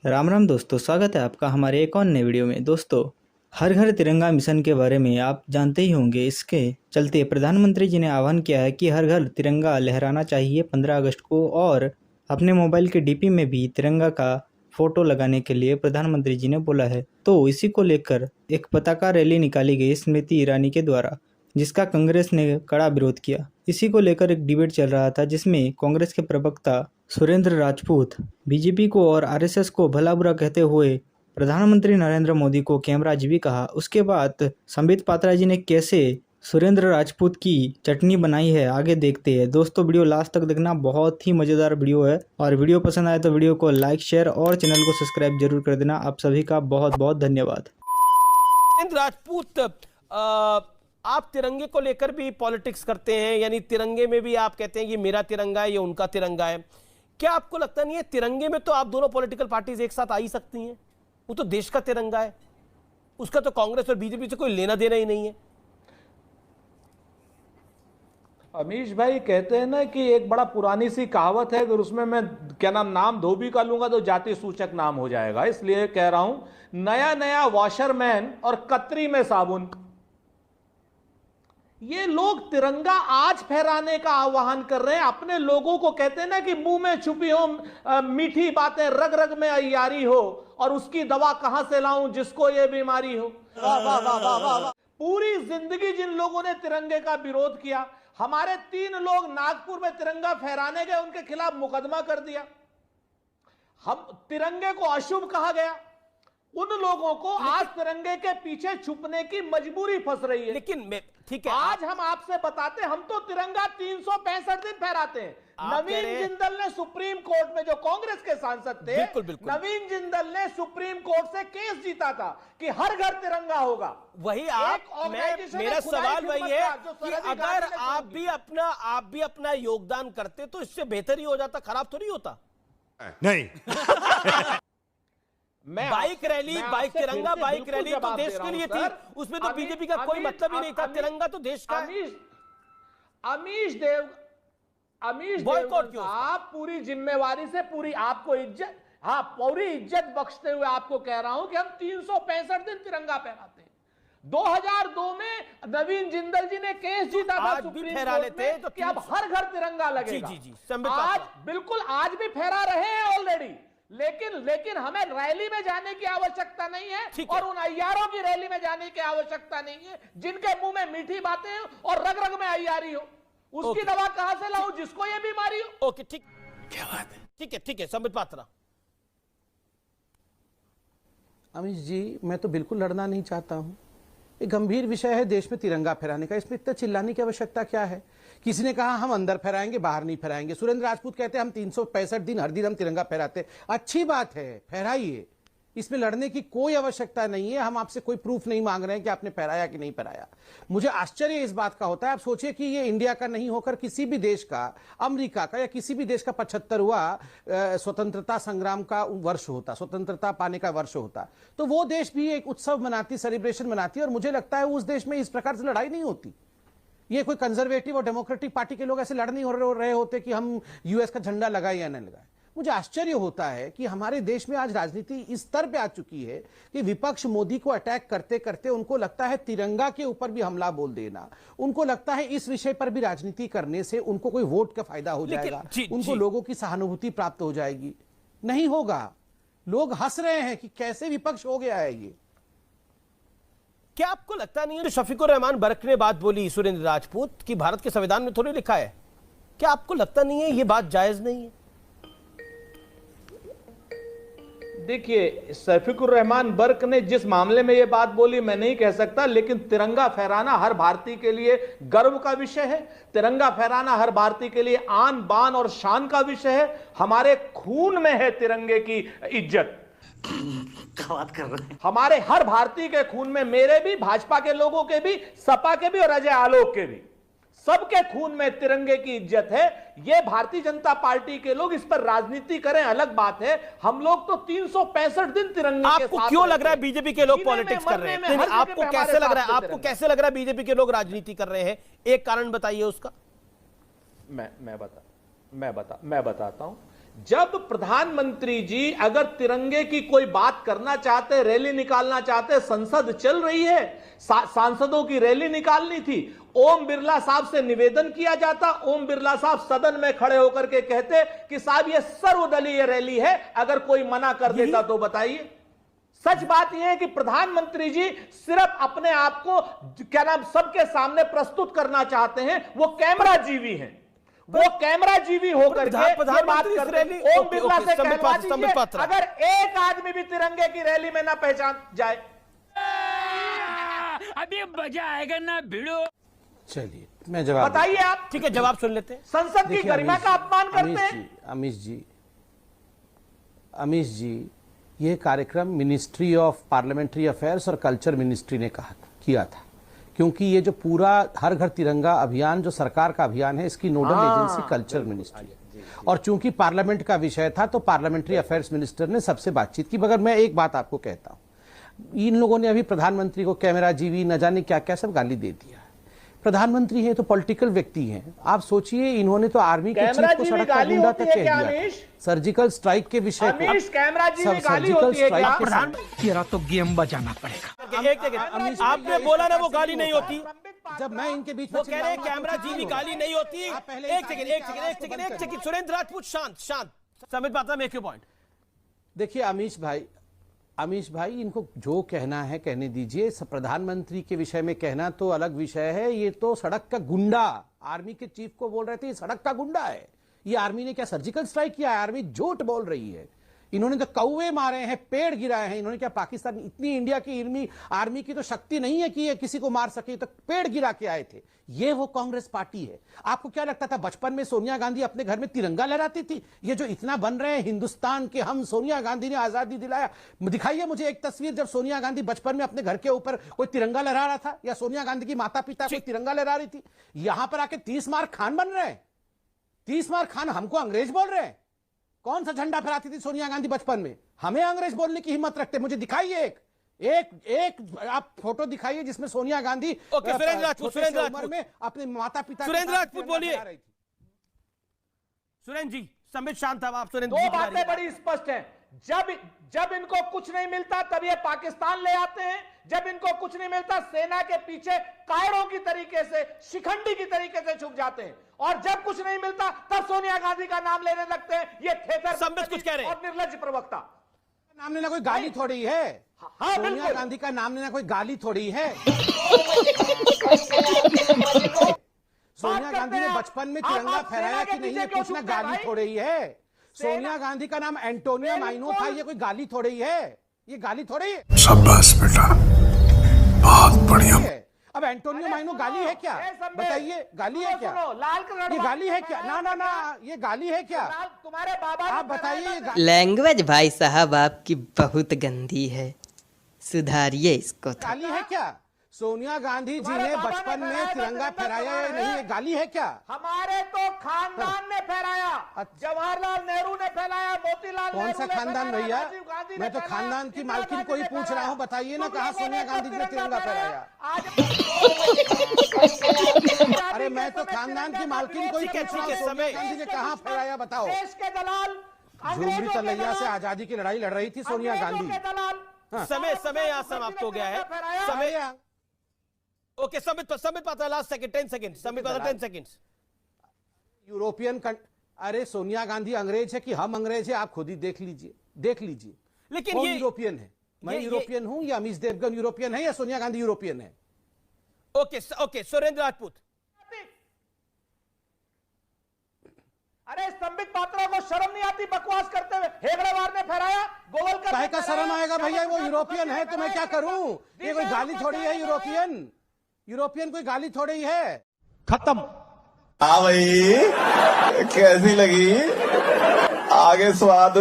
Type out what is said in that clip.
राम राम दोस्तों, स्वागत है आपका हमारे एक और नए वीडियो में। दोस्तों, हर घर तिरंगा मिशन के बारे में आप जानते ही होंगे। इसके चलते प्रधानमंत्री जी ने आह्वान किया है कि हर घर तिरंगा लहराना चाहिए 15 अगस्त को, और अपने मोबाइल के डीपी में भी तिरंगा का फोटो लगाने के लिए प्रधानमंत्री जी ने बोला है। तो इसी को लेकर एक पताका रैली निकाली गई स्मृति ईरानी के द्वारा, जिसका कांग्रेस ने कड़ा विरोध किया। इसी को लेकर एक डिबेट चल रहा था, जिसमें कांग्रेस के प्रवक्ता सुरेंद्र राजपूत बीजेपी को और आरएसएस को भला बुरा कहते हुए प्रधानमंत्री नरेंद्र मोदी को कैमराज भी कहा। उसके बाद संबित पात्रा जी ने कैसे सुरेंद्र राजपूत की चटनी बनाई है, आगे देखते हैं। दोस्तों, वीडियो लास्ट तक देखना, बहुत ही मजेदार वीडियो है। और वीडियो पसंद आए तो वीडियो को लाइक, शेयर और चैनल को सब्सक्राइब जरूर कर देना। आप सभी का बहुत बहुत धन्यवाद। राजपूत, आप तिरंगे को लेकर भी पॉलिटिक्स करते हैं, यानी तिरंगे में भी आप कहते हैं ये मेरा तिरंगा है, ये उनका तिरंगा है। क्या आपको लगता नहीं है तिरंगे में तो आप दोनों पॉलिटिकल पार्टीज एक साथ आ ही सकती हैं? वो तो देश का तिरंगा है, उसका तो कांग्रेस और बीजेपी से कोई लेना देना ही नहीं है। अमीश भाई, कहते हैं ना कि एक बड़ा पुरानी सी कहावत है, अगर उसमें मैं क्या नाम धोबी का लूंगा तो जाति सूचक नाम हो जाएगा। इसलिए कह रहा हूं, नया नया वॉशरमैन और कतरी में साबुन। ये लोग तिरंगा आज फहराने का आह्वान कर रहे हैं। अपने लोगों को कहते हैं ना कि मुंह में छुपी हो मीठी बातें, रग रग में अय्यारी हो, और उसकी दवा कहां से लाऊं जिसको ये बीमारी हो। वाह वाह वाह वाह वाह वाह। पूरी जिंदगी जिन लोगों ने तिरंगे का विरोध किया, हमारे 3 लोग नागपुर में तिरंगा फहराने गए, उनके खिलाफ मुकदमा कर दिया। हम तिरंगे को अशुभ कहा गया। उन लोगों को आज तिरंगे के पीछे छुपने की मजबूरी फंस रही है। लेकिन ठीक है, आज हम आपसे बताते, हम तो तिरंगा 365 दिन फहराते हैं। नवीन जिंदल ने सुप्रीम कोर्ट में, जो कांग्रेस के सांसद थे, बिल्कुल बिल्कुल, नवीन जिंदल ने सुप्रीम कोर्ट से केस जीता था कि हर घर तिरंगा होगा। वही मेरा सवाल वही है कि अगर आप भी अपना योगदान करते तो इससे बेहतर ही हो जाता, खराब तो नहीं होता। नहीं। बाइक रैली, बाइक तिरंगा बाइक रैली तो देश के लिए थी, उसमें तो बीजेपी का कोई मतलब ही नहीं था। तिरंगा तो देश का। अमीश देव आप पूरी जिम्मेवारी से, पूरी आपको इज्जत, हाँ पूरी इज्जत बख्शते हुए आपको कह रहा हूं कि हम 365 दिन तिरंगा फहराते हैं। 2002 में नवीन जिंदल जी ने केस जीता था सुप्रीम कोर्ट में तो कि अब हर घर तिरंगा लगेगा। जी, आज बिल्कुल, आज भी फहरा रहे हैं ऑलरेडी, लेकिन हमें रैली में जाने की आवश्यकता नहीं है, और उन अय्यारों की रैली में जाने की आवश्यकता नहीं है जिनके मुंह में मीठी बातें हो और रग रग में अय्यारी हो। उसकी दवा कहां से लाऊं जिसको ये बीमारी हो। ओके, ठीक, क्या बात है, ठीक है संबित पात्रा। अमीश जी, मैं तो बिल्कुल लड़ना नहीं चाहता हूं। एक गंभीर विषय है देश में तिरंगा फहराने का, इसमें इतना चिल्लाने की आवश्यकता क्या है? किसी ने कहा हम अंदर फहराएंगे, बाहर नहीं फहराएंगे। सुरेंद्र राजपूत कहते हैं हम 365 दिन हर दिन हम तिरंगा फहराते। अच्छी बात है, फहराइए, इसमें लड़ने की कोई आवश्यकता नहीं है। हम आपसे कोई प्रूफ नहीं मांग रहे हैं कि आपने फहराया कि नहीं फहराया। मुझे आश्चर्य इस बात का होता है, आप सोचिए कि ये इंडिया का नहीं होकर किसी भी देश का, अमेरिका का या किसी भी देश का 75वां स्वतंत्रता संग्राम का वर्ष होता, स्वतंत्रता पाने का वर्ष होता, तो वो देश भी एक उत्सव मनाती, सेलिब्रेशन मनाती, और मुझे लगता है उस देश में इस प्रकार से लड़ाई नहीं होती। ये कोई कंजर्वेटिव और डेमोक्रेटिक पार्टी के लोग ऐसे लड़ नहीं हो रहे होते कि हम यूएस का झंडा लगाए या नहीं लगाए। मुझे आश्चर्य होता है कि हमारे देश में आज राजनीति इस स्तर पे आ चुकी है कि विपक्ष मोदी को अटैक करते करते उनको लगता है तिरंगा के ऊपर भी हमला बोल देना, उनको लगता है इस विषय पर भी राजनीति करने से उनको कोई वोट का फायदा हो जाएगा, उनको लोगों की सहानुभूति प्राप्त हो जाएगी। नहीं होगा। लोग हंस रहे हैं कि कैसे विपक्ष हो गया है ये। क्या आपको लगता नहीं है जो शफीकुर रहमान बर्क ने बात बोली सुरेंद्र राजपूत की, भारत के संविधान में थोड़ी लिखा है? क्या आपको लगता नहीं है ये बात जायज नहीं है? देखिए, शफीकुर रहमान बर्क ने जिस मामले में यह बात बोली मैं नहीं कह सकता, लेकिन तिरंगा फहराना हर भारतीय के लिए गर्व का विषय है। तिरंगा फहराना हर भारतीय के लिए आन बान और शान का विषय है। हमारे खून में है तिरंगे की इज्जत। क्या बात कर रहे हैं? हमारे हर भारतीय के खून में, मेरे भी, भाजपा के लोगों के भी, सपा के भी और अजय आलोक के भी, सबके खून में तिरंगे की इज्जत है। ये भारतीय जनता पार्टी के लोग इस पर राजनीति करें अलग बात है, हम लोग तो 365 दिन तिरंगे के साथ। आपको क्यों लग रहा है बीजेपी के लोग पॉलिटिक्स कर रहे हैं? आपको कैसे लग रहा है, आपको कैसे लग रहा है बीजेपी के लोग राजनीति कर रहे हैं? एक कारण बताइए उसका। मैं बताता हूं। जब प्रधानमंत्री जी अगर तिरंगे की कोई बात करना चाहते, रैली निकालना चाहते, संसद चल रही है, सांसदों की रैली निकालनी थी, ओम बिरला साहब से निवेदन किया जाता, ओम बिरला साहब सदन में खड़े होकर के कहते कि साहब ये सर्वदलीय रैली है, अगर कोई मना कर देता तो बताइए। सच बात यह है कि प्रधानमंत्री जी सिर्फ अपने आप को क्या नाम सबके सामने प्रस्तुत करना चाहते हैं, वो कैमरा जीवी हैं, वो कैमरा जीवी होकर के ये बात करते हैं। ओम बिरला से कहवा दीजिए, अगर एक आदमी भी तिरंगे की रैली में ना पहचान जाए, अभी मजा आएगा ना भिड़ो। चलिए मैं जवाब बताइए आप। ठीक है, जवाब सुन लेते हैं। संसद की गरिमा का अपमान करते हैं। अमीश जी, ये कार्यक्रम मिनिस्ट्री ऑफ पार्लियामेंट्री अफेयर्स और कल्चर मिनिस्ट्री ने किया था, क्योंकि ये जो पूरा हर घर तिरंगा अभियान जो सरकार का अभियान है, इसकी नोडल एजेंसी कल्चर मिनिस्ट्री है। और चूंकि पार्लियामेंट का विषय था तो पार्लियामेंट्री अफेयर्स मिनिस्टर ने सबसे बातचीत की। मगर मैं एक बात आपको कहता हूं, इन लोगों ने अभी प्रधानमंत्री को कैमरा जीवी न जाने क्या क्या सब गाली दे दिया। प्रधानमंत्री हैं तो पॉलिटिकल व्यक्ति हैं, आप सोचिए इन्होंने तो आर्मी के चीफ को सड़क का गुंडा तक कह दिया। सर्जिकल स्ट्राइक के विषय सर्जिकल स्ट्राइक तेरा तो गेम बजाना पड़ेगा। एक सेकंड, आपने बोला ना वो गाली नहीं होती। जब मैं इनके बीच में वो कह रहे हैं कैमरा जीवी गाली नहीं होती। एक सेकंड, सुरेंद्र राजपूत शांत। Sambit Patra, make your point. देखिए अमीश भाई इनको जो कहना है कहने दीजिए। प्रधानमंत्री के विषय में कहना तो अलग विषय है। ये तो सड़क का गुंडा, आर्मी के चीफ को बोल रहे थे ये सड़क का गुंडा है। ये आर्मी ने क्या सर्जिकल स्ट्राइक किया है? आर्मी झूठ बोल रही है। इन्होंने तो कौवे मारे हैं, पेड़ गिराए हैं। इन्होंने क्या पाकिस्तान, इतनी इंडिया की आर्मी की तो शक्ति नहीं है कि ये किसी को मार सके, तो पेड़ गिरा के आए थे। ये वो कांग्रेस पार्टी है। आपको क्या लगता था बचपन में सोनिया गांधी अपने घर में तिरंगा लहराती थी? ये जो इतना बन रहे हैं हिंदुस्तान के हम, सोनिया गांधी ने आजादी दिलाया। दिखाइए मुझे एक तस्वीर जब सोनिया गांधी बचपन में अपने घर के ऊपर कोई तिरंगा लहरा रहा था, या सोनिया गांधी की माता पिता कोई तिरंगा लहरा रही थी। यहां पर आके 30 मार खान बन रहे हैं। 30 मार खान हमको अंग्रेज बोल रहे हैं। कौन सा झंडा फहराती थी सोनिया गांधी बचपन में? हमें अंग्रेज बोलने की हिम्मत रखते? मुझे दिखाइए एक आप फोटो दिखाइए जिसमें सोनिया गांधी सुरेंद्र राजपूत में अपने माता पिता सुरेंद्र राजपूत बोलिए। सुरेंद्र जी, संबित शांत था आप। सुरेंद्र दो बातें बड़ी स्पष्ट हैं। जब इनको कुछ नहीं मिलता तब ये पाकिस्तान ले आते हैं, जब इनको कुछ नहीं मिलता सेना के पीछे कायरों की तरीके से, शिखंडी की तरीके से छुप जाते हैं, और जब कुछ नहीं मिलता तब सोनिया गांधी का नाम लेने लगते हैं। ये थेथर संबित कुछ कह रहे हैं और निर्लज्ज प्रवक्ता। नाम लेना कोई गाली थोड़ी है। हाँ, सोनिया गांधी का नाम लेना कोई गाली थोड़ी है। सोनिया गांधी ने बचपन में तिरंगा फहराया कि नहीं, ये पूछना गाली थोड़ी है। सोनिया गांधी का नाम एंटोनिया माइनो था, ये कोई गाली थोड़ी है। ये गाली थोड़ी है। शाबाश बेटा, बहुत बढ़िया। अब एंटोनियो माइनो गाली है क्या? बताइए, गाली है क्या? ये गाली है क्या? ना, ये गाली है क्या? तुम्हारे बाबा आप बताइए। लैंग्वेज भाई साहब आपकी बहुत गंदी है, सुधारिए इसको। गाली है क्या? सोनिया गांधी जी ने बचपन में तिरंगा फहराया या नहीं, ये गाली है क्या? हमारे तो खानदान ने फहराया, जवाहरलाल नेहरू ने फहराया, मोतीलाल कौन सा खानदान भैया? मैं तो खानदान की मालकिन को ही पूछ रहा हूँ। बताइए ना कहाँ सोनिया गांधी जी ने तिरंगा फहराया? अरे मैं तो खानदान की मालकिन को ही पूछ रहा हूँ, सोनिया गांधी ने कहाँ फहराया बताओ। देश के दलाल झुमरी तलैया से आजादी की लड़ाई लड़ रही थी सोनिया गांधी। समय यहाँ समाप्त हो गया है। समय okay, Sambit Patra last second, 10 second. Sambit Patra 10 seconds. European अरे सोनिया गांधी अंग्रेज है कि हम अंग्रेज है? आप खुद ही देख लीजिए। लेकिन ये यूरोपियन है, मैं यूरोपियन हूं, या अमीश देवगन यूरोपियन है, या सोनिया गांधी यूरोपियन है? ओके, सुरेंद्र राजपूत। अरे संबित पात्रा को शर्म नहीं आती बकवास करते हुए? हेगड़ेवार ने फहराया, गोवलकर काहे का शर्म आएगा भैया? वो यूरोपियन है तो मैं क्या करूं? ये कोई गाली थोड़ी है। यूरोपियन कोई गाली थोड़ी है। खत्म। हाँ भाई, कैसी लगी? आगे स्वाद।